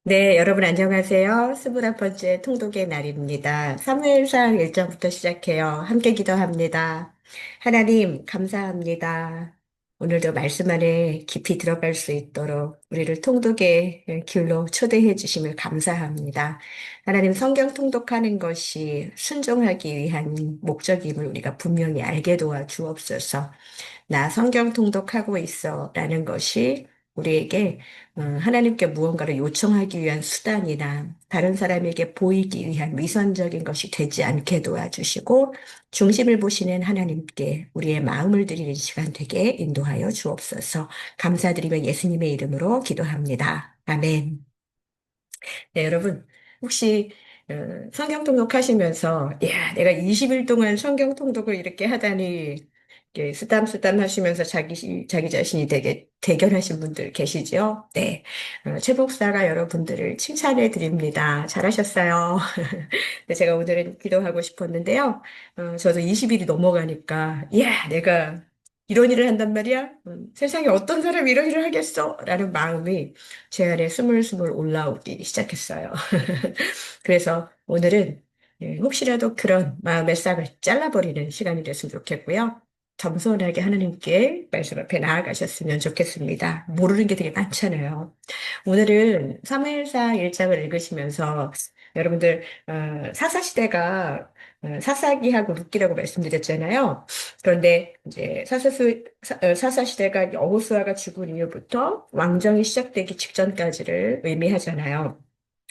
네, 여러분 안녕하세요. 21번째 통독의 날입니다. 사무엘상 1장부터 시작해요. 함께 기도합니다. 하나님, 감사합니다. 오늘도 말씀 안에 깊이 들어갈 수 있도록 우리를 통독의 길로 초대해 주심을 감사합니다. 하나님, 성경 통독하는 것이 순종하기 위한 목적임을 우리가 분명히 알게 도와 주옵소서. 나 성경 통독하고 있어 라는 것이 우리에게 하나님께 무언가를 요청하기 위한 수단이나 다른 사람에게 보이기 위한 위선적인 것이 되지 않게 도와주시고 중심을 보시는 하나님께 우리의 마음을 드리는 시간 되게 인도하여 주옵소서. 감사드리며 예수님의 이름으로 기도합니다. 아멘. 네, 여러분, 혹시 성경 통독하시면서, 야, 내가 20일 동안 성경 통독을 이렇게 하다니, 이렇게 쓰담쓰담 하시면서 자기 자신이 되게 대견하신 분들 계시죠? 네. 최 목사가 여러분들을 칭찬해 드립니다. 잘하셨어요. 네, 제가 오늘은 기도하고 싶었는데요. 저도 20일이 넘어가니까, 야, 내가 이런 일을 한단 말이야? 세상에 어떤 사람이 이런 일을 하겠어? 라는 마음이 제 안에 스물스물 올라오기 시작했어요. 그래서 오늘은 혹시라도 그런 마음의 싹을 잘라버리는 시간이 됐으면 좋겠고요. 겸손하게 하나님께 말씀 앞에 나아가셨으면 좋겠습니다. 모르는 게 되게 많잖아요. 오늘은 사무엘상 1장을 읽으시면서 여러분들 사사시대가 사사기하고 룻기라고 말씀드렸잖아요. 그런데 이제 사사시대가 여호수아가 죽은 이후부터 왕정이 시작되기 직전까지를 의미하잖아요.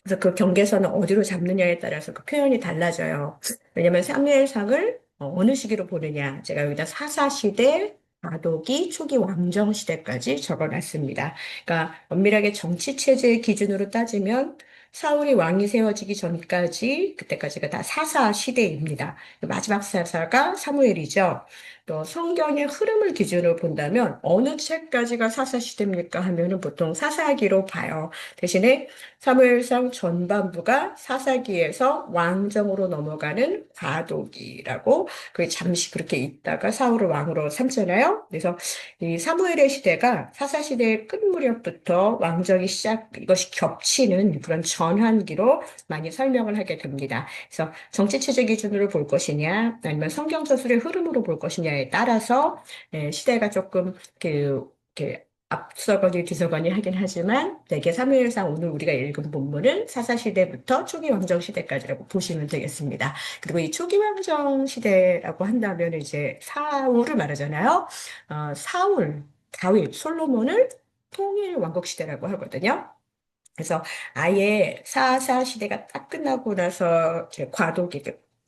그래서 그 경계선을 어디로 잡느냐에 따라서 그 표현이 달라져요. 왜냐하면 사무엘상을 어느 시기로 보느냐. 제가 여기다 사사시대, 마도기, 초기 왕정시대까지 적어놨습니다. 그러니까 엄밀하게 정치체제의 기준으로 따지면 사울이 왕이 세워지기 전까지, 그때까지가 다 사사시대입니다. 마지막 사사가 사무엘이죠. 또 성경의 흐름을 기준으로 본다면 어느 책까지가 사사시대입니까 하면은 보통 사사기로 봐요. 대신에 사무엘상 전반부가 사사기에서 왕정으로 넘어가는 과도기라고 그 잠시 그렇게 있다가 사울을 왕으로 삼잖아요. 그래서 이 사무엘의 시대가 사사 시대의 끝 무렵부터 왕정이 이것이 겹치는 그런 전환기로 많이 설명을 하게 됩니다. 그래서 정치 체제 기준으로 볼 것이냐 아니면 성경 서술의 흐름으로 볼 것이냐에 따라서 시대가 조금 이렇게 앞서거니 뒤서거니 하긴 하지만 대개 사무엘상 오늘 우리가 읽은 본문은 사사시대부터 초기 왕정시대까지라고 보시면 되겠습니다. 그리고 이 초기 왕정시대라고 한다면 이제 사울을 말하잖아요. 사울, 다윗, 솔로몬을 통일 왕국시대라고 하거든요. 그래서 아예 사사 시대가 딱 끝나고 나서 이제 과도기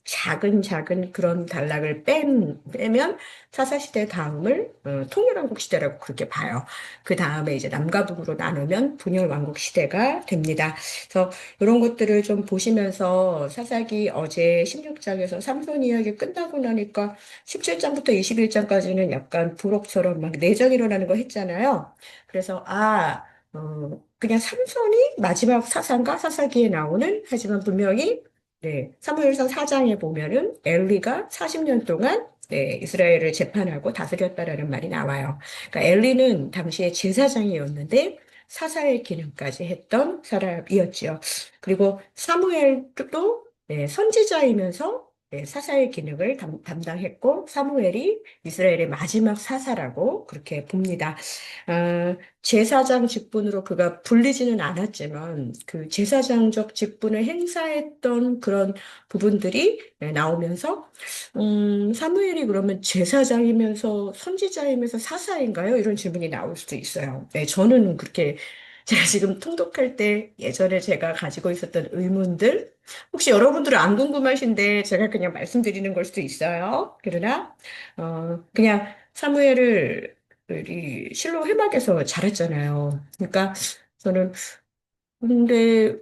작은 작은 그런 단락을 빼면 사사 시대 다음을 통일왕국 시대라고 그렇게 봐요. 그 다음에 이제 남과 북으로 나누면 분열 왕국 시대가 됩니다. 그래서 이런 것들을 좀 보시면서 사사기 어제 16장에서 삼손 이야기 끝나고 나니까 17장부터 21장까지는 약간 부록처럼 막 내전이 일어나는 거 했잖아요. 그래서 그냥 삼손이 마지막 사상과 사사기에 나오는 하지만 분명히 사무엘상 4장에 보면은 엘리가 40년 동안 이스라엘을 재판하고 다스렸다라는 말이 나와요. 그러니까 엘리는 당시에 제사장이었는데 사사의 기능까지 했던 사람이었지요. 그리고 사무엘도 선지자이면서 사사의 기능을 담당했고 사무엘이 이스라엘의 마지막 사사라고 그렇게 봅니다. 제사장 직분으로 그가 불리지는 않았지만 그 제사장적 직분을 행사했던 그런 부분들이 나오면서 사무엘이 그러면 제사장이면서 선지자이면서 사사인가요? 이런 질문이 나올 수도 있어요. 네, 저는 그렇게 제가 지금 통독할 때 예전에 제가 가지고 있었던 의문들 혹시 여러분들은 안 궁금하신데 제가 그냥 말씀드리는 걸 수도 있어요. 그러나 그냥 사무엘을 이 실로 회막에서 잘했잖아요. 그러니까 저는 근데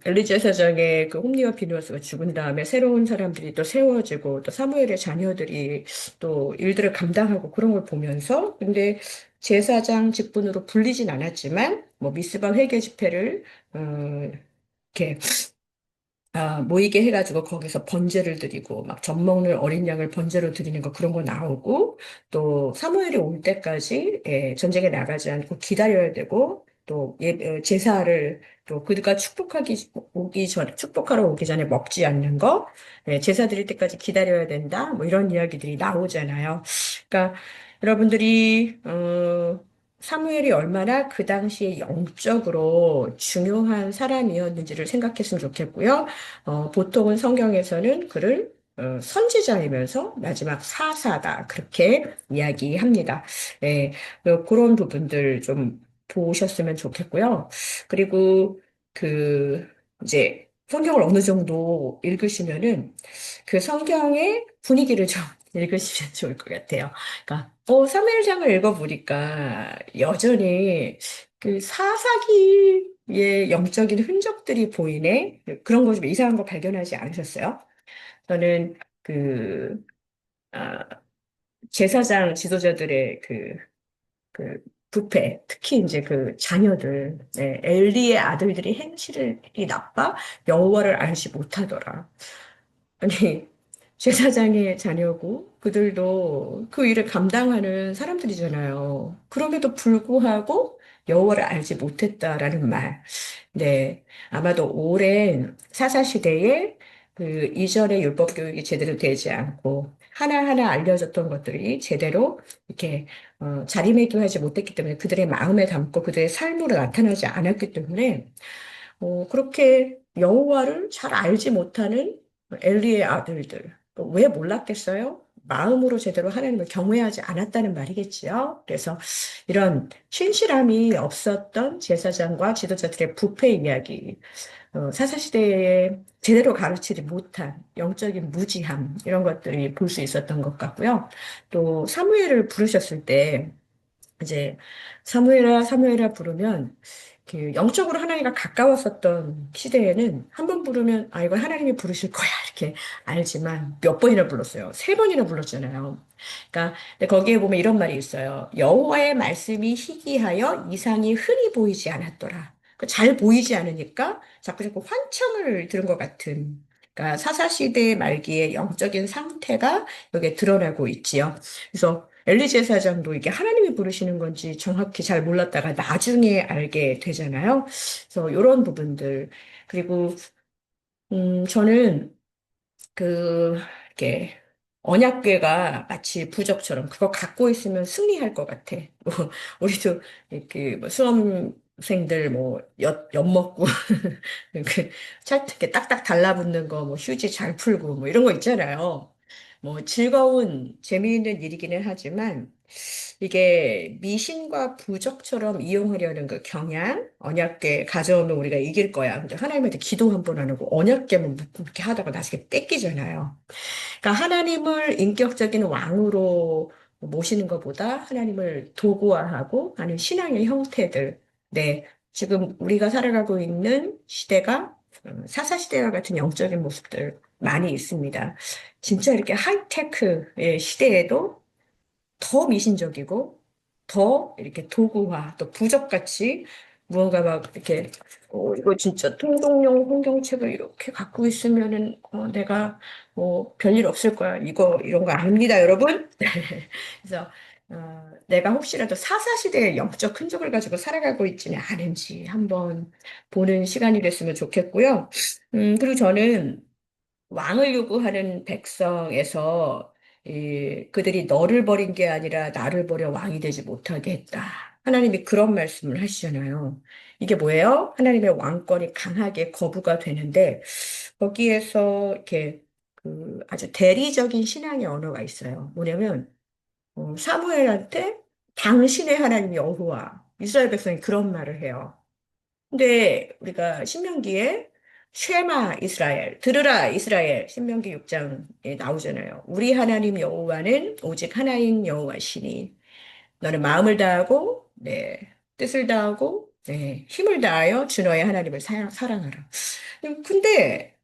엘리제 사장의 그 홈리와 비누아스가 죽은 다음에 새로운 사람들이 또 세워지고 또 사무엘의 자녀들이 또 일들을 감당하고 그런 걸 보면서 근데 제사장 직분으로 불리진 않았지만 뭐 미스바 회개 집회를 이렇게 모이게 해가지고 거기서 번제를 드리고 막 젖 먹는 어린 양을 번제로 드리는 거 그런 거 나오고 또 사무엘이 올 때까지 전쟁에 나가지 않고 기다려야 되고 제사를 또 그가 축복하러 오기 전에 먹지 않는 거, 제사 드릴 때까지 기다려야 된다, 뭐 이런 이야기들이 나오잖아요. 그러니까 여러분들이, 사무엘이 얼마나 그 당시에 영적으로 중요한 사람이었는지를 생각했으면 좋겠고요. 보통은 성경에서는 그를 선지자이면서 마지막 사사다. 그렇게 이야기합니다. 네, 그런 부분들 좀 보셨으면 좋겠고요. 그리고 그, 이제 성경을 어느 정도 읽으시면은 그 성경의 분위기를 좀 읽으시면 좋을 것 같아요. 그러니까, 사무엘상을 읽어보니까 여전히 그 사사기의 영적인 흔적들이 보이네? 그런 거 좀 이상한 거 발견하지 않으셨어요? 저는 그, 아, 제사장 지도자들의 그 부패, 특히 이제 그 자녀들, 엘리의 아들들이 행실이 나빠 여호와를 알지 못하더라. 아니, 제사장의 자녀고 그들도 그 일을 감당하는 사람들이잖아요. 그럼에도 불구하고 여호와를 알지 못했다라는 말. 네, 아마도 오랜 사사시대에 그 이전의 율법 교육이 제대로 되지 않고 하나하나 알려졌던 것들이 제대로 이렇게 자리매김하지 못했기 때문에 그들의 마음에 담고 그들의 삶으로 나타나지 않았기 때문에 그렇게 여호와를 잘 알지 못하는 엘리의 아들들. 왜 몰랐겠어요? 마음으로 제대로 하나님을 경외하지 않았다는 말이겠지요. 그래서 이런 신실함이 없었던 제사장과 지도자들의 부패 이야기, 사사시대에 제대로 가르치지 못한 영적인 무지함, 이런 것들이 볼 수 있었던 것 같고요. 또 사무엘을 부르셨을 때 이제 사무엘아 사무엘아 부르면 그 영적으로 하나님과 가까웠었던 시대에는 한 번 부르면 아 이거 하나님이 부르실 거야 이렇게 알지만 몇 번이나 불렀어요. 세 번이나 불렀잖아요. 그러니까 근데 거기에 보면 이런 말이 있어요. 여호와의 말씀이 희귀하여 이상이 흔히 보이지 않았더라. 잘 보이지 않으니까 자꾸 환청을 들은 것 같은. 그러니까 사사시대 말기의 영적인 상태가 여기에 드러나고 있지요. 그래서 엘리 제사장도 이게 하나님이 부르시는 건지 정확히 잘 몰랐다가 나중에 알게 되잖아요. 그래서 이런 부분들. 그리고, 저는 이렇게, 언약궤가 마치 부적처럼 그거 갖고 있으면 승리할 것 같아. 뭐, 우리도 이렇게 뭐 수험생들 뭐, 엿 먹고, 이렇게 딱딱 달라붙는 거, 뭐, 휴지 잘 풀고, 뭐, 이런 거 있잖아요. 뭐, 즐거운, 재미있는 일이기는 하지만, 이게 미신과 부적처럼 이용하려는 그 경향, 언약궤 가져오면 우리가 이길 거야. 근데 하나님한테 기도 한 번 안 하고 언약궤만 묻고 이렇게 하다가 나중에 뺏기잖아요. 그러니까 하나님을 인격적인 왕으로 모시는 것보다 하나님을 도구화하고 하는 신앙의 형태들. 네. 지금 우리가 살아가고 있는 시대가 사사시대와 같은 영적인 모습들 많이 있습니다. 진짜 이렇게 하이테크의 시대에도 더 미신적이고 더 이렇게 도구화 또 부적같이 무언가 막 이렇게 이거 진짜 통독용 성경책을 이렇게 갖고 있으면은 내가 뭐 별일 없을 거야 이거 이런 거 아닙니다 여러분. 그래서 내가 혹시라도 사사시대의 영적 흔적을 가지고 살아가고 있지는 않은지 한번 보는 시간이 됐으면 좋겠고요. 그리고 저는 왕을 요구하는 백성에서 그들이 너를 버린 게 아니라 나를 버려 왕이 되지 못하게 했다. 하나님이 그런 말씀을 하시잖아요. 이게 뭐예요? 하나님의 왕권이 강하게 거부가 되는데 거기에서 이렇게 그 아주 대리적인 신앙의 언어가 있어요. 뭐냐면 사무엘한테 당신의 하나님 여호와 이스라엘 백성이 그런 말을 해요. 근데 우리가 신명기에 쉐마 이스라엘, 들으라 이스라엘, 신명기 6장에 나오잖아요. 우리 하나님 여호와는 오직 하나인 여호와시니 너는 마음을 다하고 네, 뜻을 다하고 네, 힘을 다하여 주 너의 하나님을 사랑하라. 근데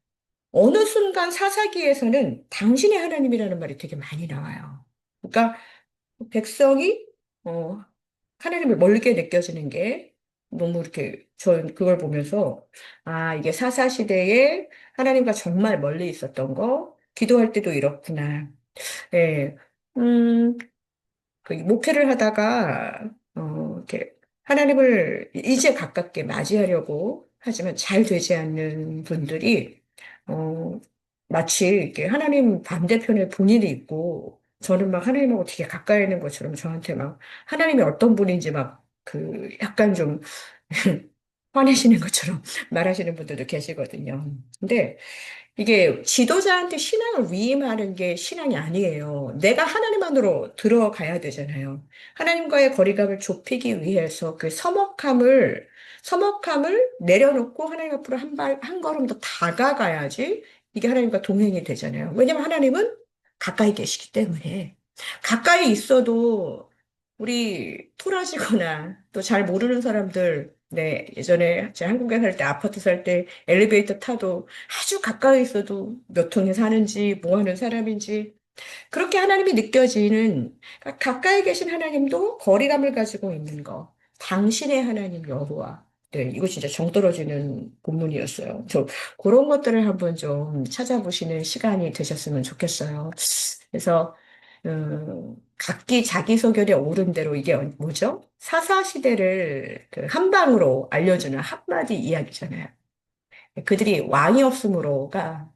어느 순간 사사기에서는 당신의 하나님이라는 말이 되게 많이 나와요. 그러니까 백성이 어, 하나님을 멀게 느껴지는 게 너무 이렇게 전 그걸 보면서 아, 이게 사사시대에 하나님과 정말 멀리 있었던 거, 기도할 때도 이렇구나. 예. 그 목회를 하다가 이렇게 하나님을 이제 가깝게 맞이하려고 하지만 잘 되지 않는 분들이, 어, 마치 이렇게 하나님 반대편에 본인이 있고, 저는 막 하나님하고 되게 가까이 있는 것처럼 저한테 막 하나님이 어떤 분인지 막 약간 좀 화내시는 것처럼 말하시는 분들도 계시거든요. 근데 이게 지도자한테 신앙을 위임하는 게 신앙이 아니에요. 내가 하나님 안으로 들어가야 되잖아요. 하나님과의 거리감을 좁히기 위해서 그 서먹함을 내려놓고 하나님 앞으로 한 걸음 더 다가가야지 이게 하나님과 동행이 되잖아요. 왜냐면 하나님은 가까이 계시기 때문에. 가까이 있어도 우리 토라지거나 또 잘 모르는 사람들, 네, 예전에 제가 한국에 살 때, 아파트 살 때 엘리베이터 타도 아주 가까이 있어도 몇 통에 사는지, 뭐 하는 사람인지, 그렇게 하나님이 느껴지는, 그러니까 가까이 계신 하나님도 거리감을 가지고 있는 거. 당신의 하나님 여호와. 네, 이거 진짜 정 떨어지는 본문이었어요. 저 그런 것들을 한번 좀 찾아보시는 시간이 되셨으면 좋겠어요. 그래서 각기 자기소견에 오른 대로 이게 뭐죠? 사사시대를 그 한방으로 알려주는 한마디 이야기잖아요. 그들이 왕이 없음으로가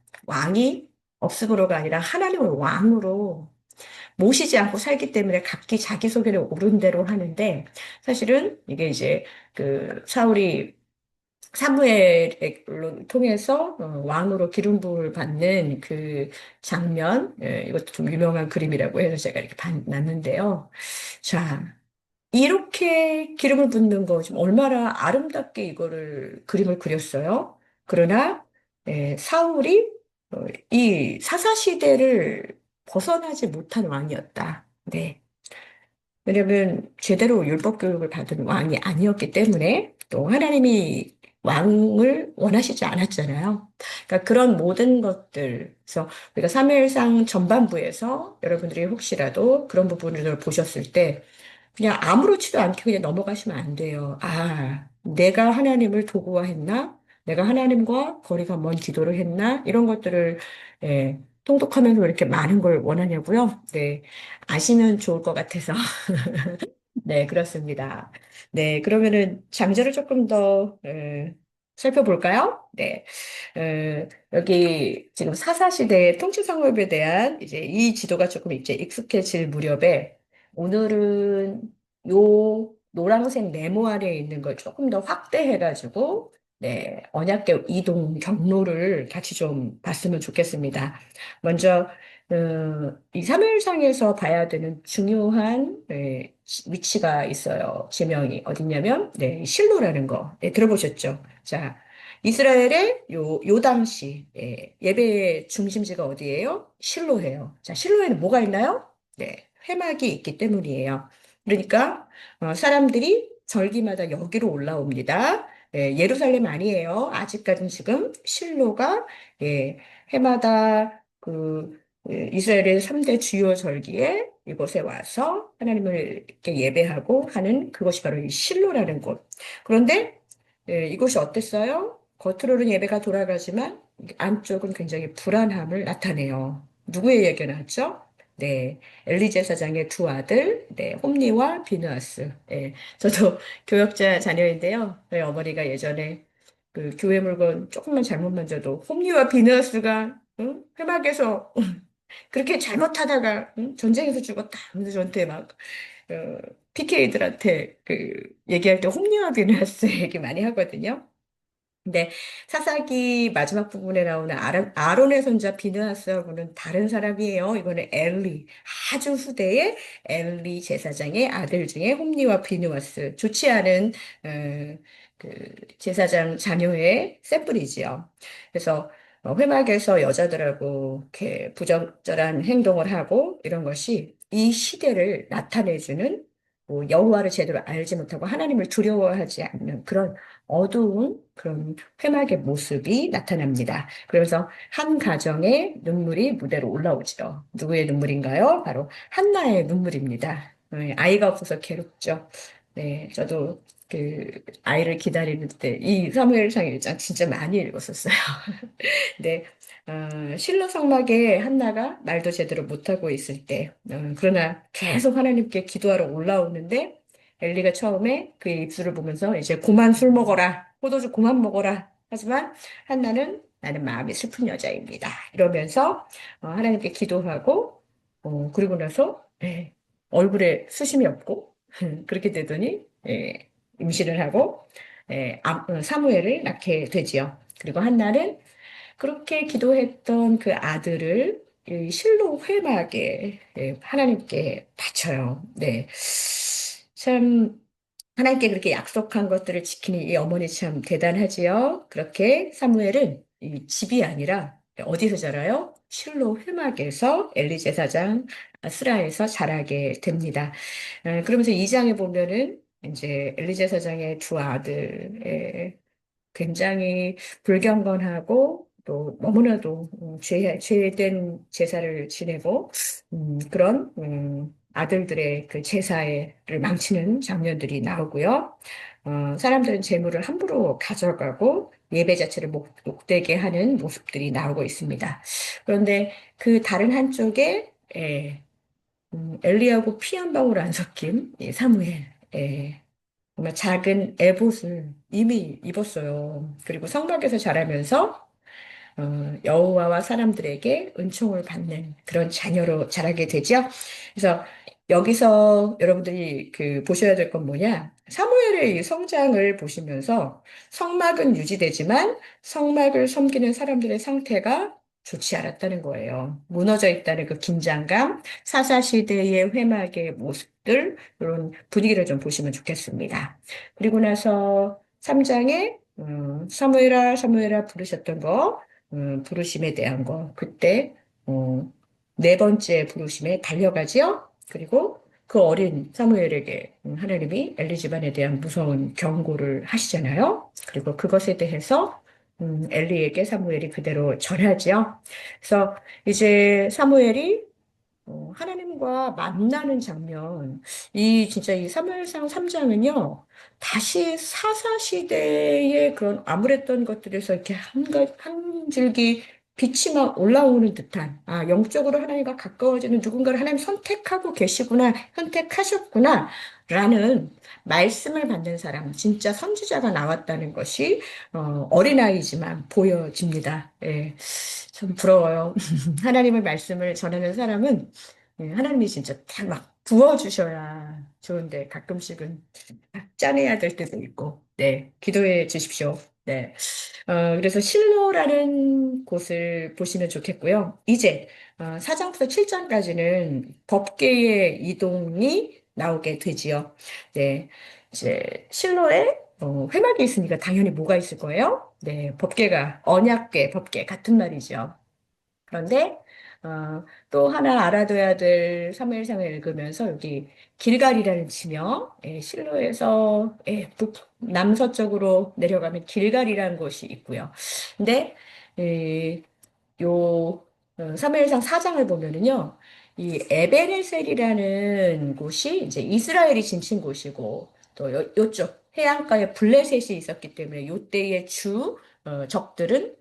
아니라 하나님을 왕으로 모시지 않고 살기 때문에 각기 자기소견에 오른 대로 하는데 사실은 이게 이제 그 사울이 사무엘을 통해서 왕으로 기름 부음을 받는 그 장면, 이것도 좀 유명한 그림이라고 해서 제가 이렇게 놨는데요. 자, 이렇게 기름을 붓는 거 좀 얼마나 아름답게 이거를 그림을 그렸어요. 그러나 사울이 이 사사 시대를 벗어나지 못한 왕이었다. 네. 왜냐면 제대로 율법 교육을 받은 왕이 아니었기 때문에 또 하나님이 왕을 원하시지 않았잖아요. 그러니까 그런 모든 것들, 그래서 우리가 사무엘상 전반부에서 여러분들이 혹시라도 그런 부분을 보셨을 때 그냥 아무렇지도 않게 그냥 넘어가시면 안 돼요. 아, 내가 하나님을 도구화했나? 내가 하나님과 거리가 먼 기도를 했나? 이런 것들을 통독하면서 왜 이렇게 많은 걸 원하냐고요? 네, 아시면 좋을 것 같아서. 네, 그렇습니다. 네, 그러면은 장제를 조금 더 살펴볼까요? 네. 여기 지금 사사시대의 통치성업에 대한 이제 이 지도가 조금 이제 익숙해질 무렵에 오늘은 요 노란색 네모 아래에 있는 걸 조금 더 확대해가지고 네, 언약궤 이동 경로를 같이 좀 봤으면 좋겠습니다. 먼저 이 사무엘상에서 봐야 되는 중요한 위치가 있어요. 지명이 어딨냐면 네, 실로라는 거 들어보셨죠? 자, 이스라엘의 요 당시 예배의 중심지가 어디예요? 실로예요. 자, 실로에는 뭐가 있나요? 네, 회막이 있기 때문이에요. 그러니까 사람들이 절기마다 여기로 올라옵니다. 예루살렘 아니에요. 아직까지는 지금 실로가 해마다 이스라엘의 3대 주요 절기에 이곳에 와서 하나님을 이렇게 예배하고 하는 그것이 바로 이 실로라는 곳. 그런데 이곳이 어땠어요? 겉으로는 예배가 돌아가지만 안쪽은 굉장히 불안함을 나타내요. 누구의 얘기가 나왔죠? 네, 엘리 제사장의 두 아들, 네, 홈니와 비느하스. 저도 교역자 자녀인데요. 저희 어머니가 예전에 그 교회 물건 조금만 잘못 만져도 홈리와 비너스가 응? 회막에서 그렇게 잘못하다가 응? 전쟁에서 죽었다. 근데 저한테 막 PK들한테 얘기할 때 홈리와 비너스 얘기 많이 하거든요. 근데 사사기 마지막 부분에 나오는 아론의 손자 비느하스하고는 다른 사람이에요. 이거는 엘리, 아주 후대의 엘리 제사장의 아들 중에 홈리와 비느하스, 좋지 않은 그 제사장 자녀의 샘플이지요. 그래서 회막에서 여자들하고 이렇게 부적절한 행동을 하고 이런 것이 이 시대를 나타내주는 뭐 여호와를 제대로 알지 못하고 하나님을 두려워하지 않는 그런 어두운 그런 회막의 모습이 나타납니다. 그래서 한 가정의 눈물이 무대로 올라오죠. 누구의 눈물인가요? 바로 한나의 눈물입니다. 아이가 없어서 괴롭죠. 네, 저도 아이를 기다리는 때 이 사무엘상 1장 진짜 많이 읽었었어요. 네, 실로 성막에 한나가 말도 제대로 못하고 있을 때, 그러나 계속 하나님께 기도하러 올라오는데 엘리가 처음에 그의 입술을 보면서 이제 그만 술 먹어라. 포도주 그만 먹어라. 하지만 한나는 나는 마음이 슬픈 여자입니다. 이러면서 하나님께 기도하고 그리고 나서 얼굴에 수심이 없고 그렇게 되더니 임신을 하고 사무엘을 낳게 되지요. 그리고 한나는 그렇게 기도했던 그 아들을 이 실로 회막에 하나님께 바쳐요. 네. 참 하나님께 그렇게 약속한 것들을 지키는 이 어머니 참 대단하지요. 그렇게 사무엘은 이 집이 아니라 어디서 자라요? 실로 회막에서 엘리 제사장 스라에서 자라게 됩니다. 그러면서 이 장에 보면은 이제 엘리 제사장의 두 아들, 굉장히 불경건하고 또 너무나도 죄된 제사를 지내고 그런 아들들의 그 제사를 망치는 장면들이 나오고요. 사람들은 재물을 함부로 가져가고 예배 자체를 못되게 하는 모습들이 나오고 있습니다. 그런데 그 다른 한쪽에 엘리하고 피 한 방울 안 섞인 이 사무엘, 정말 작은 에봇을 이미 입었어요. 그리고 성막에서 자라면서 여호와와 사람들에게 은총을 받는 그런 자녀로 자라게 되죠. 그래서 여기서 여러분들이 그 보셔야 될 건 뭐냐? 사무엘의 이 성장을 보시면서 성막은 유지되지만 성막을 섬기는 사람들의 상태가 좋지 않았다는 거예요. 무너져 있다는 그 긴장감, 사사시대의 회막의 모습들, 이런 분위기를 좀 보시면 좋겠습니다. 그리고 나서 3장에 사무엘아, 사무엘아 부르셨던 거, 부르심에 대한 거, 그때, 어, 네 번째 부르심에 달려가지요. 그리고 그 어린 사무엘에게 하나님이 엘리 집안에 대한 무서운 경고를 하시잖아요. 그리고 그것에 대해서 엘리에게 사무엘이 그대로 전하지요. 그래서 이제 사무엘이 하나님과 만나는 장면, 진짜 이 사무엘상 3장은요, 다시 사사시대의 그런 암울했던 것들에서 이렇게 한 줄기 빛이 막 올라오는 듯한, 영적으로 하나님과 가까워지는 누군가를 하나님 선택하고 계시구나, 선택하셨구나, 라는 말씀을 받는 사람, 진짜 선지자가 나왔다는 것이, 어린아이지만 보여집니다. 예, 참 부러워요. 하나님의 말씀을 전하는 사람은 하나님이 진짜 다 막 부어주셔야 좋은데 가끔씩은 짜내야 될 때도 있고, 네, 기도해 주십시오. 네. 그래서 실로라는 곳을 보시면 좋겠고요. 이제 4장부터 7장까지는 법궤의 이동이 나오게 되지요. 네, 이제 실로에 회막이 있으니까 당연히 뭐가 있을 거예요? 네, 법궤가 언약궤, 법궤 같은 말이죠. 그런데 또 하나 알아둬야 될 사무엘상을 읽으면서 여기 길갈이라는 지명, 실로에서 남서쪽으로 내려가면 길갈이라는 곳이 있고요. 근데 요 사무엘상 4장을 보면은요. 이 에베네셀이라는 곳이 이제 이스라엘이 진친 곳이고 또 요쪽 해안가에 블레셋이 있었기 때문에 요때의 주 적들은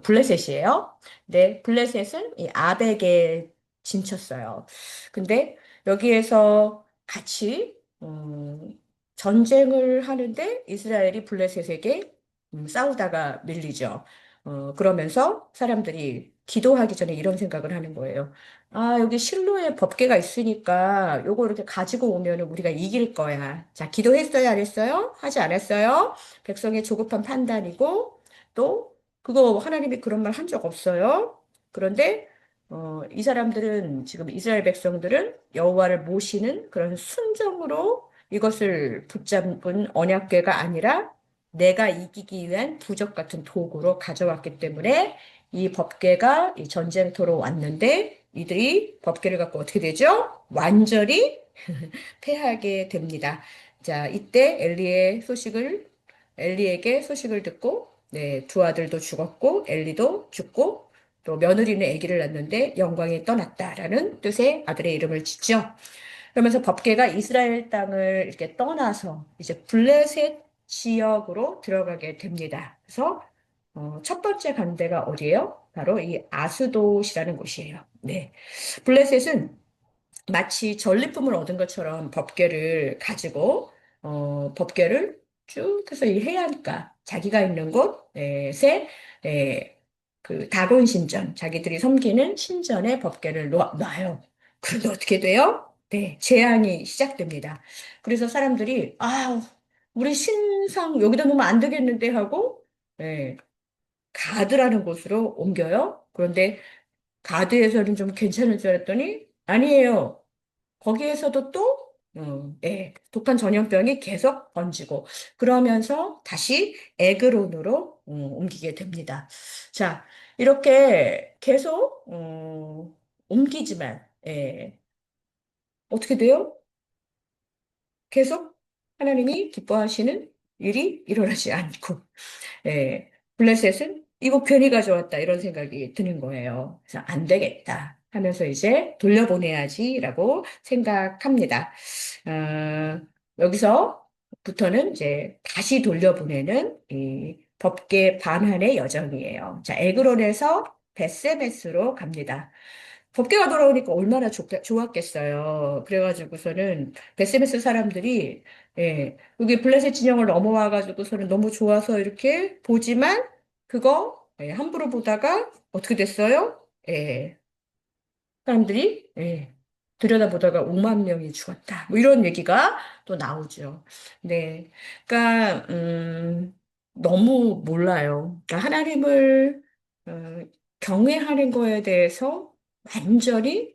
블레셋이에요. 네, 블레셋은 이 아벡에 진쳤어요. 근데 여기에서 같이 전쟁을 하는데 이스라엘이 블레셋에게 싸우다가 밀리죠. 그러면서 사람들이 기도하기 전에 이런 생각을 하는 거예요. 여기 실로에 법궤가 있으니까 요거 이렇게 가지고 오면은 우리가 이길 거야. 자, 기도했어요, 안 했어요? 하지 않았어요? 백성의 조급한 판단이고, 또, 그거 하나님이 그런 말 한 적 없어요. 그런데, 이 사람들은, 지금 이스라엘 백성들은 여호와를 모시는 그런 순종으로 이것을 붙잡은 언약궤가 아니라 내가 이기기 위한 부적 같은 도구로 가져왔기 때문에 이 법궤가 이 전쟁터로 왔는데 이들이 법궤를 갖고 어떻게 되죠? 완전히 패하게 됩니다. 자, 이때 엘리에게 소식을 듣고, 네, 두 아들도 죽었고, 엘리도 죽고, 또 며느리는 아기를 낳는데 영광이 떠났다라는 뜻의 아들의 이름을 짓죠. 그러면서 법궤가 이스라엘 땅을 이렇게 떠나서 이제 블레셋 지역으로 들어가게 됩니다. 그래서 첫 번째 간 데가 어디예요? 바로 이 아스돗이라는 곳이에요. 네. 블레셋은 마치 전리품을 얻은 것처럼 법궤를 가지고 법궤를 쭉 해서 이 해안가 자기가 있는 곳에 그 다곤 신전 자기들이 섬기는 신전에 법궤를 놔요. 그런데 어떻게 돼요? 네, 재앙이 시작됩니다. 그래서 사람들이 아 우리 신상 여기다 놓으면 안 되겠는데 하고 예, 가드라는 곳으로 옮겨요. 그런데 가드에서는 좀 괜찮을 줄 알았더니 아니에요. 거기에서도 또, 예, 독한 전염병이 계속 번지고, 그러면서 다시 에그론으로 옮기게 됩니다. 자, 이렇게 계속, 옮기지만, 예, 어떻게 돼요? 계속 하나님이 기뻐하시는 일이 일어나지 않고, 예, 블레셋은 이거 괜히 가져왔다 이런 생각이 드는 거예요. 그래서 안 되겠다 하면서 이제 돌려보내야지라고 생각합니다. 어, 여기서부터는 이제 다시 돌려보내는 이 법계 반환의 여정이에요. 자, 에그론에서 베세메스로 갑니다. 법계가 돌아오니까 얼마나 좋았겠어요. 그래가지고서는 베세메스 사람들이 여기 블레셋 진영을 넘어와가지고서는 너무 좋아서 이렇게 보지만 그거 함부로 보다가 어떻게 됐어요? 사람들이 들여다보다가 5만 명이 죽었다. 뭐 이런 얘기가 또 나오죠. 네, 그러니까 너무 몰라요. 그러니까 하나님을 어, 경외하는 거에 대해서 완전히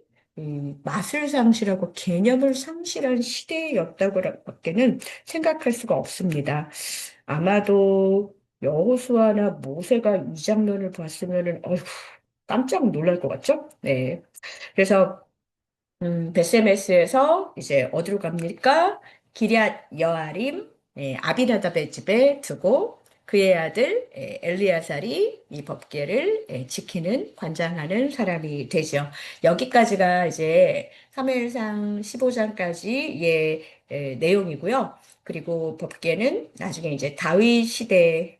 맛을 상실하고 개념을 상실한 시대였다고밖에는 생각할 수가 없습니다. 아마도 여호수아나 모세가 이 장면을 봤으면은 어휴, 깜짝 놀랄 것 같죠? 네. 그래서 베세메스에서 이제 어디로 갑니까? 기럇 여아림, 아비나답의 집에 두고 그의 아들 엘리야살이 이 법궤를 지키는 관장하는 사람이 되죠. 여기까지가 이제 사무엘상 15장까지의 내용이고요. 그리고 법궤는 나중에 이제 다윗 시대에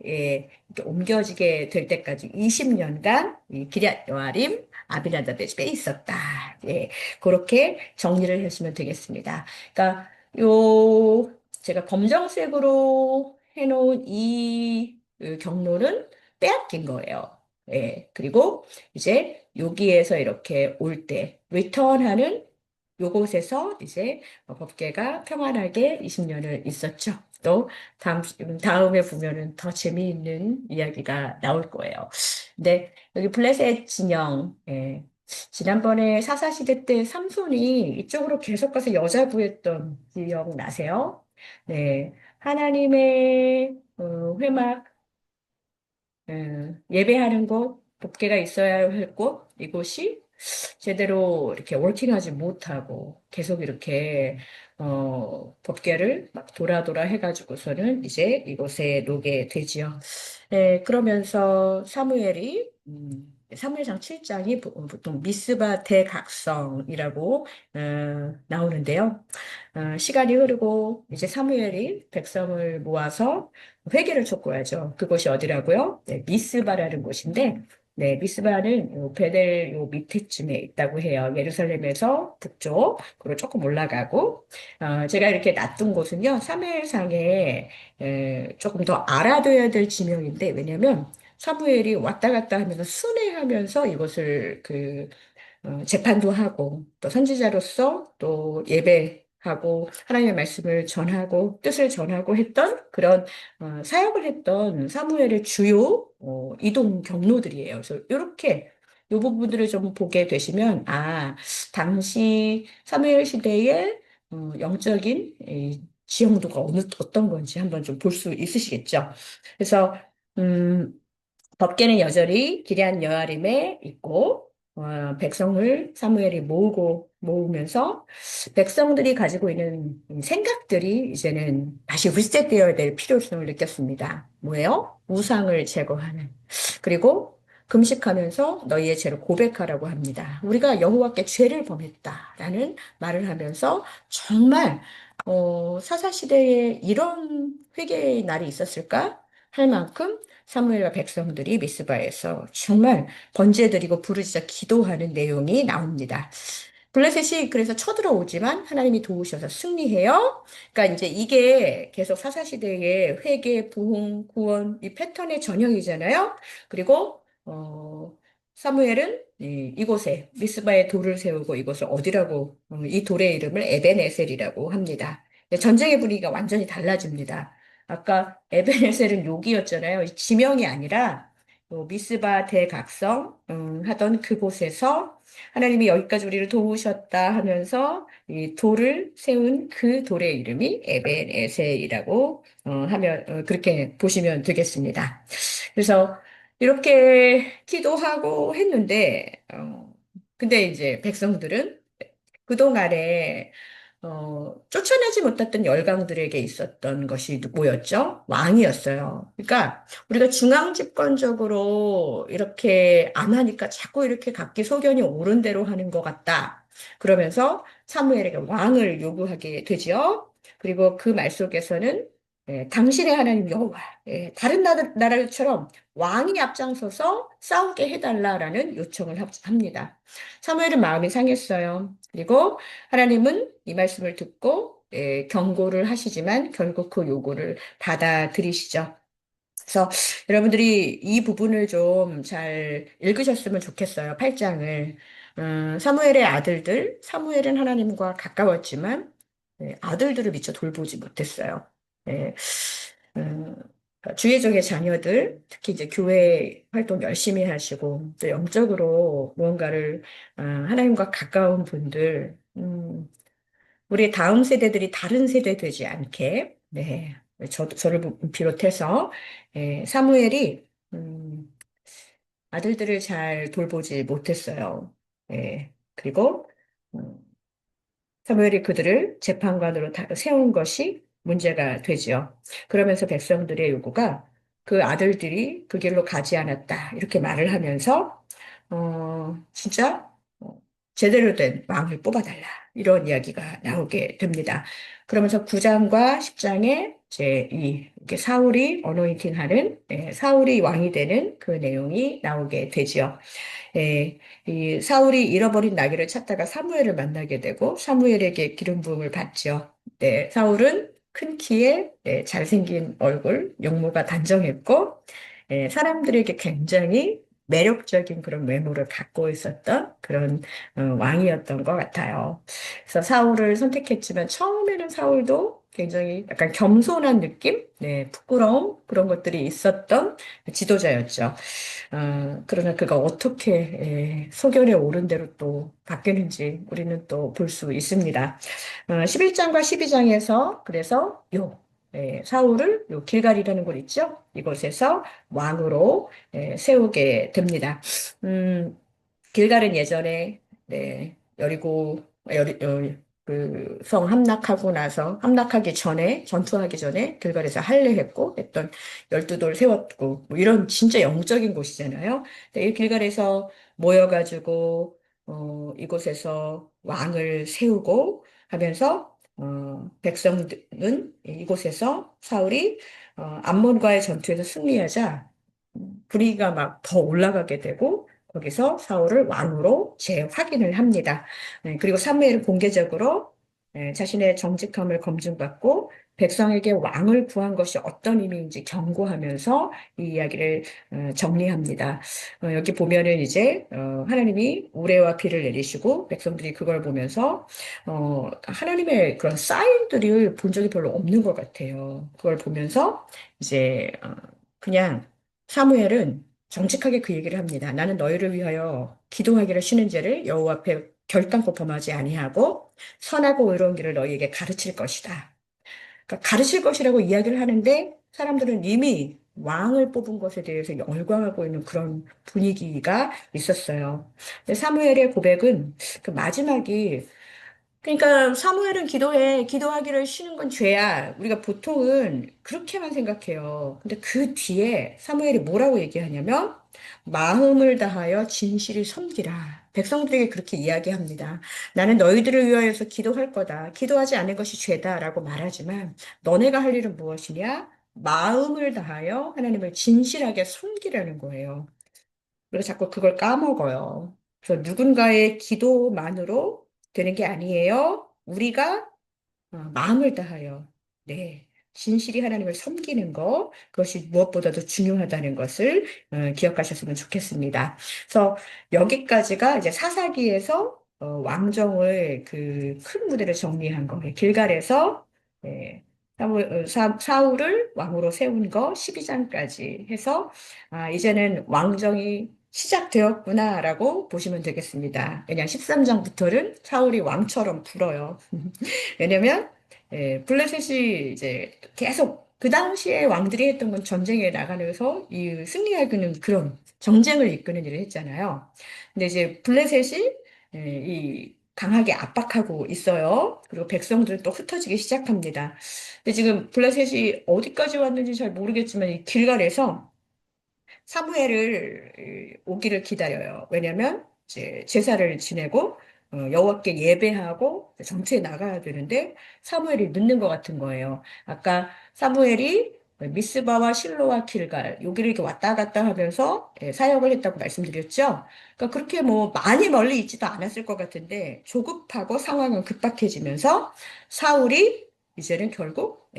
이렇게 옮겨지게 될 때까지 20년간 이 기럇 여아림, 아비나답의 집에 있었다. 예. 그렇게 정리를 하시면 되겠습니다. 그러니까 요 제가 검정색으로 해놓은 이 경로는 빼앗긴 거예요. 예. 그리고 이제 여기에서 이렇게 올 때 리턴하는 요곳에서 이제 법계가 평안하게 20년을 있었죠. 또 다음에 보면은 더 재미있는 이야기가 나올 거예요. 근데 여기 블레셋 진영, 지난번에 사사시대 때 삼손이 이쪽으로 계속 가서 여자 구했던 기억 나세요? 네. 하나님의 회막, 예배하는 곳, 법궤가 있어야 할 곳, 이곳이 제대로 이렇게 워킹하지 못하고 계속 이렇게 법궤를 막 돌아 해가지고서는 이제 이곳에 놓게 되지요. 그러면서 사무엘이 사무엘상 7장이 보통 미스바 대각성이라고 나오는데요. 시간이 흐르고 이제 사무엘이 백성을 모아서 회개를 촉구하죠. 그곳이 어디라고요? 네, 미스바라는 곳인데 네, 미스바는 요 베델 요 밑에쯤에 있다고 해요. 예루살렘에서 북쪽으로 조금 올라가고, 제가 이렇게 놔둔 곳은요, 사무엘상에 조금 더 알아둬야 될 지명인데, 왜냐면 사무엘이 왔다 갔다 하면서 순회하면서 이것을 재판도 하고 또 선지자로서 또 예배하고 하나님의 말씀을 전하고 뜻을 전하고 했던 그런 사역을 했던 사무엘의 주요 이동 경로들이에요. 그래서 이렇게 이 부분들을 좀 보게 되시면 당시 사무엘 시대의 영적인 이 지형도가 어떤 건지 한번 좀 볼 수 있으시겠죠. 그래서 음, 법궤는 여전히 기럇 여아림에 있고 백성을 사무엘이 모으면서 백성들이 가지고 있는 생각들이 이제는 다시 리셋되어야 될 필요성을 느꼈습니다. 뭐예요? 우상을 제거하는. 그리고 금식하면서 너희의 죄를 고백하라고 합니다. 우리가 여호와께 죄를 범했다라는 말을 하면서 정말 사사시대에 이런 회개의 날이 있었을까? 할 만큼 사무엘과 백성들이 미스바에서 정말 번제드리고 부르짖어 기도하는 내용이 나옵니다. 블레셋이 그래서 쳐들어오지만 하나님이 도우셔서 승리해요. 그러니까 이제 이게 계속 사사시대의 회개, 부흥, 구원 이 패턴의 전형이잖아요. 그리고 사무엘은 이곳에 미스바에 돌을 세우고 이곳을 어디라고 이 돌의 이름을 에벤에셀이라고 합니다. 근데 전쟁의 분위기가 완전히 달라집니다. 아까 에벤에셀은 욕이었잖아요. 지명이 아니라 미스바 대각성 하던 그곳에서 하나님이 여기까지 우리를 도우셨다 하면서 이 돌을 세운 그 돌의 이름이 에벤에셀이라고 하면 그렇게 보시면 되겠습니다. 그래서 이렇게 기도하고 했는데 근데 이제 백성들은 그동안에 쫓아내지 못했던 열강들에게 있었던 것이 뭐였죠? 왕이었어요. 그러니까 우리가 중앙 집권적으로 이렇게 안 하니까 자꾸 이렇게 각기 소견이 옳은 대로 하는 것 같다. 그러면서 사무엘에게 왕을 요구하게 되지요. 그리고 그 말 속에서는 당신의 하나님 여호와, 다른 나라들처럼 왕이 앞장서서 싸우게 해달라라는 요청을 합니다. 사무엘은 마음이 상했어요. 그리고 하나님은 이 말씀을 듣고 경고를 하시지만 결국 그 요구를 받아들이시죠. 그래서 여러분들이 이 부분을 좀 잘 읽으셨으면 좋겠어요. 8장을. 사무엘의 아들들, 사무엘은 하나님과 가까웠지만 아들들을 미처 돌보지 못했어요. 예, 음, 주의적의 자녀들, 특히 이제 교회 활동 열심히 하시고 또 영적으로 무언가를 하나님과 가까운 분들, 우리 다음 세대들이 다른 세대 되지 않게, 네, 저를 비롯해서, 사무엘이, 아들들을 잘 돌보지 못했어요. 그리고, 음, 사무엘이 그들을 재판관으로 세운 것이 문제가 되지요. 그러면서 백성들의 요구가 그 아들들이 그 길로 가지 않았다. 이렇게 말을 하면서, 진짜, 어, 제대로 된 왕을 뽑아달라. 이런 이야기가 나오게 됩니다. 그러면서 9장과 10장에 이렇게 사울이 어노인팅 하는, 사울이 왕이 되는 그 내용이 나오게 되지요. 이 사울이 잃어버린 나귀를 찾다가 사무엘을 만나게 되고 사무엘에게 기름 부음을 받죠. 네, 사울은 큰 키에 잘생긴 얼굴, 용모가 단정했고 사람들에게 굉장히 매력적인 그런 외모를 갖고 있었던 그런 왕이었던 것 같아요. 그래서 사울을 선택했지만 처음에는 사울도 굉장히 약간 겸손한 느낌, 부끄러움 그런 것들이 있었던 지도자였죠. 그러나 그가 어떻게 소견에 오른 대로 또 바뀌는지 우리는 또 볼 수 있습니다. 11장과 12장에서 그래서 사울을 요 길갈이라는 곳 있죠? 이곳에서 왕으로 세우게 됩니다. 음, 길갈은 예전에 그성 함락하고 나서 함락하기 전에 전투하기 전에 길갈에서 할례했고 했던 12돌 세웠고 뭐 이런 진짜 영적인 곳이잖아요. 근데 이 길갈에서 모여가지고 이곳에서 왕을 세우고 하면서 백성은 이곳에서 사울이 암몬과의 전투에서 승리하자 분위기가 막 더 올라가게 되고 거기서 사울을 왕으로 재확인을 합니다. 그리고 사무엘은 공개적으로 자신의 정직함을 검증받고 백성에게 왕을 구한 것이 어떤 의미인지 경고하면서 이 이야기를 정리합니다. 여기 보면은 이제 하나님이 우레와 비를 내리시고 백성들이 그걸 보면서 하나님의 그런 사인들을 본 적이 별로 없는 것 같아요. 그걸 보면서 이제 그냥 사무엘은 정직하게 그 얘기를 합니다. 나는 너희를 위하여 기도하기를 쉬는 죄를 여호와 앞에 결단코 범하지 아니하고 선하고 의로운 길을 너희에게 가르칠 것이다. 그러니까 가르칠 것이라고 이야기를 하는데 사람들은 이미 왕을 뽑은 것에 대해서 열광하고 있는 그런 분위기가 있었어요. 근데 사무엘의 고백은 그 마지막이 그러니까 사무엘은 기도해. 기도하기를 쉬는 건 죄야. 우리가 보통은 그렇게만 생각해요. 근데 그 뒤에 사무엘이 뭐라고 얘기하냐면 마음을 다하여 진실을 섬기라. 백성들에게 그렇게 이야기합니다. 나는 너희들을 위하여서 기도할 거다. 기도하지 않은 것이 죄다라고 말하지만 너네가 할 일은 무엇이냐? 마음을 다하여 하나님을 진실하게 섬기라는 거예요. 그래서 자꾸 그걸 까먹어요. 그래서 누군가의 기도만으로 되는 게 아니에요. 우리가 마음을 다하여, 네, 진실이 하나님을 섬기는 것, 그것이 무엇보다도 중요하다는 것을 기억하셨으면 좋겠습니다. 그래서 여기까지가 이제 사사기에서 왕정을 그 큰 무대를 정리한 거예요. 길갈에서 예, 사울을 왕으로 세운 거 12장까지 해서 이제는 왕정이 시작되었구나라고 보시면 되겠습니다. 왜냐하면 13장부터는 사울이 왕처럼 불어요. 왜냐면 블레셋이 이제 계속 그 당시에 왕들이 했던 건 전쟁에 나가면서 이 승리하기는 그런 정쟁을 이끄는 일을 했잖아요. 근데 이제 블레셋이 이 강하게 압박하고 있어요. 그리고 백성들은 또 흩어지기 시작합니다. 근데 지금 블레셋이 어디까지 왔는지 잘 모르겠지만 이 길갈에서 사무엘을 오기를 기다려요. 왜냐면 이제 제사를 지내고 여호와께 예배하고 전투에 나가야 되는데 사무엘이 늦는 것 같은 거예요. 아까 사무엘이 미스바와 실로와 길갈 여기를 이렇게 왔다 갔다 하면서 사역을 했다고 말씀드렸죠. 그러니까 그렇게 뭐 많이 멀리 있지도 않았을 것 같은데 조급하고 상황은 급박해지면서 사울이 이제는 결국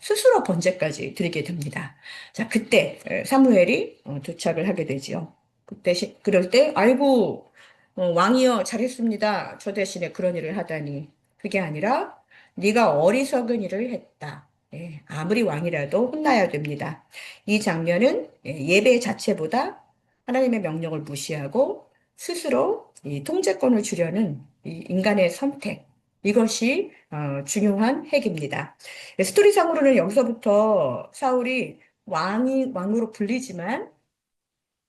스스로 번제까지 드리게 됩니다. 자, 그때 사무엘이 도착을 하게 되지요. 그럴 때 아이고 왕이여 잘했습니다. 저 대신에 그런 일을 하다니 그게 아니라 네가 어리석은 일을 했다. 아무리 왕이라도 혼나야 됩니다. 이 장면은 예배 자체보다 하나님의 명령을 무시하고 스스로 이 통제권을 주려는 이 인간의 선택 이것이 중요한 핵입니다. 스토리상으로는 여기서부터 사울이 왕으로 불리지만,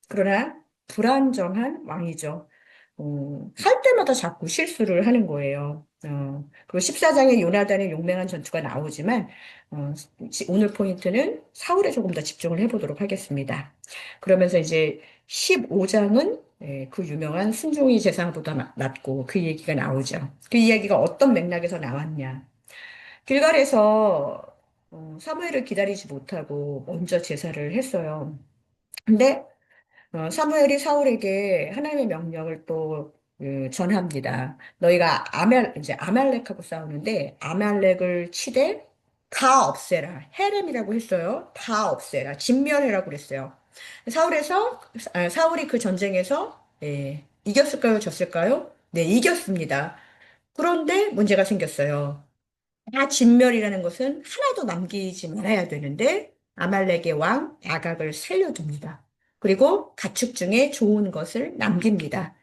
그러나 불안정한 왕이죠. 할 때마다 자꾸 실수를 하는 거예요. 그리고 14장에 요나단의 용맹한 전투가 나오지만, 오늘 포인트는 사울에 조금 더 집중을 해보도록 하겠습니다. 그러면서 이제 15장은 그 유명한 순종이 제사보다 낫고 그 얘기가 나오죠. 그 이야기가 어떤 맥락에서 나왔냐. 길갈에서 사무엘을 기다리지 못하고 먼저 제사를 했어요. 근데 사무엘이 사울에게 하나님의 명령을 또 전합니다. 너희가 이제 아말렉하고 싸우는데 아말렉을 치되 다 없애라. 헤렘이라고 했어요. 다 없애라. 진멸해라고 그랬어요. 사울이 그 전쟁에서 이겼을까요? 졌을까요? 네, 이겼습니다. 그런데 문제가 생겼어요. 다 진멸이라는 것은 하나도 남기지 말아야 되는데 아말렉의 왕 아각을 살려둡니다. 그리고 가축 중에 좋은 것을 남깁니다.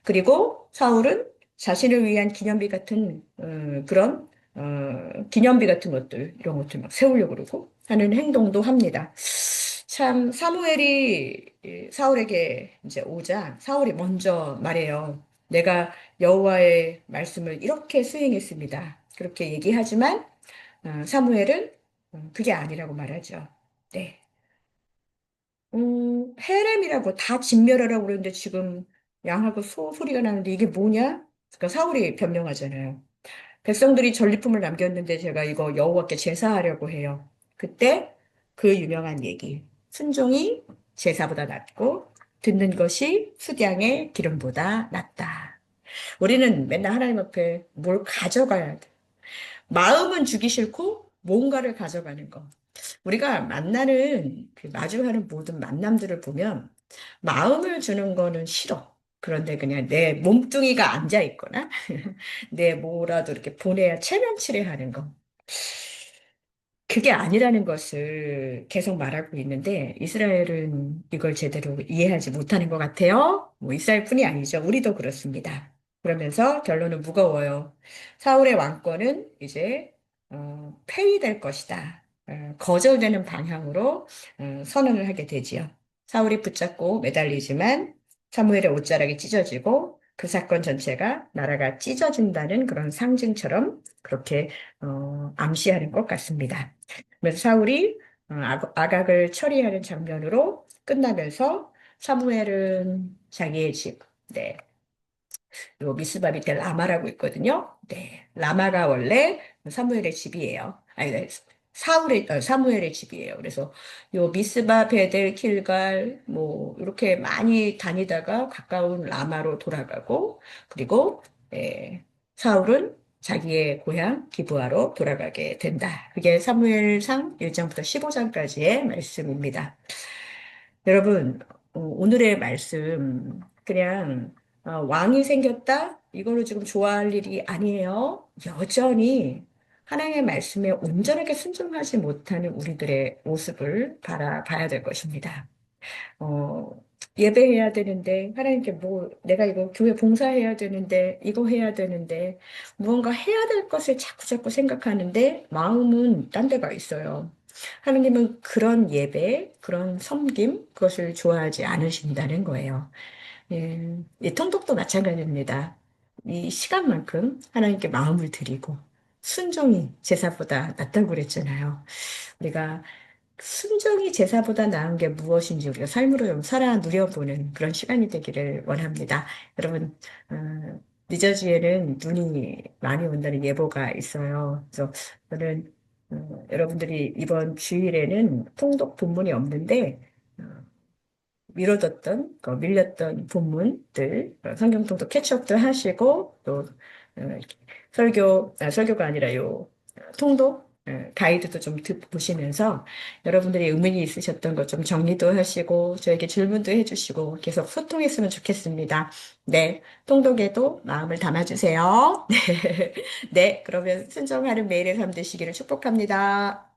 그리고 사울은 자신을 위한 기념비 같은 기념비 같은 것들 이런 것들 막 세우려고 그러고 하는 행동도 합니다. 참 사무엘이 사울에게 이제 오자 사울이 먼저 말해요. 내가 여호와의 말씀을 이렇게 수행했습니다. 그렇게 얘기하지만 사무엘은 그게 아니라고 말하죠. 네. 헤렘이라고 다 진멸하라고 그러는데 지금 양하고 소리가 나는데 이게 뭐냐? 그러니까 사울이 변명하잖아요. 백성들이 전리품을 남겼는데 제가 이거 여호와께 제사하려고 해요. 그때 그 유명한 얘기. 순종이 제사보다 낫고 듣는 것이 수량의 기름보다 낫다. 우리는 맨날 하나님 앞에 뭘 가져가야 돼. 마음은 주기 싫고 뭔가를 가져가는 거. 우리가 마주하는 모든 만남들을 보면 마음을 주는 거는 싫어. 그런데 그냥 내 몸뚱이가 앉아 있거나 내 뭐라도 이렇게 보내야 체면치레 하는 거. 그게 아니라는 것을 계속 말하고 있는데 이스라엘은 이걸 제대로 이해하지 못하는 것 같아요. 뭐 이스라엘뿐이 아니죠. 우리도 그렇습니다. 그러면서 결론은 무거워요. 사울의 왕권은 이제 폐위될 것이다. 거절되는 방향으로 선언을 하게 되지요. 사울이 붙잡고 매달리지만 사무엘의 옷자락이 찢어지고 그 사건 전체가 나라가 찢어진다는 그런 상징처럼 그렇게 암시하는 것 같습니다. 그래서 사울이 아각을 처리하는 장면으로 끝나면서 사무엘은 자기의 집, 네, 요 미스바 밑에 라마라고 있거든요. 네, 라마가 원래 사무엘의 집이에요. 아니, 네, 사무엘의 집이에요. 그래서 요 미스바, 베델, 길갈, 뭐 이렇게 많이 다니다가 가까운 라마로 돌아가고 그리고 예, 사울은 자기의 고향 기브아로 돌아가게 된다. 그게 사무엘상 1장부터 15장까지의 말씀입니다. 여러분, 오늘의 말씀 그냥 왕이 생겼다? 이걸로 지금 좋아할 일이 아니에요. 여전히 하나님의 말씀에 온전하게 순종하지 못하는 우리들의 모습을 바라봐야 될 것입니다. 어, 예배해야 되는데, 하나님께 뭐, 내가 이거 교회 봉사해야 되는데, 이거 해야 되는데, 무언가 해야 될 것을 자꾸자꾸 생각하는데, 마음은 딴 데가 있어요. 하나님은 그런 예배, 그런 섬김, 그것을 좋아하지 않으신다는 거예요. 예, 이 통독도 마찬가지입니다. 이 시간만큼 하나님께 마음을 드리고, 순종이 제사보다 낫다고 그랬잖아요. 우리가 순종이 제사보다 나은 게 무엇인지 우리가 삶으로 좀 살아 누려보는 그런 시간이 되기를 원합니다. 여러분, 늦어지에는 눈이 많이 온다는 예보가 있어요. 그래서 저는 여러분들이 이번 주일에는 통독 본문이 없는데 어, 미뤄뒀던, 밀렸던 본문들, 성경통독 캐치업도 하시고, 또, 설교가 아니라 통독, 가이드도 좀 보시면서 여러분들이 의문이 있으셨던 것 좀 정리도 하시고, 저에게 질문도 해주시고, 계속 소통했으면 좋겠습니다. 네, 통독에도 마음을 담아주세요. 네, 네, 그러면 순종하는 매일의 삶 되시기를 축복합니다.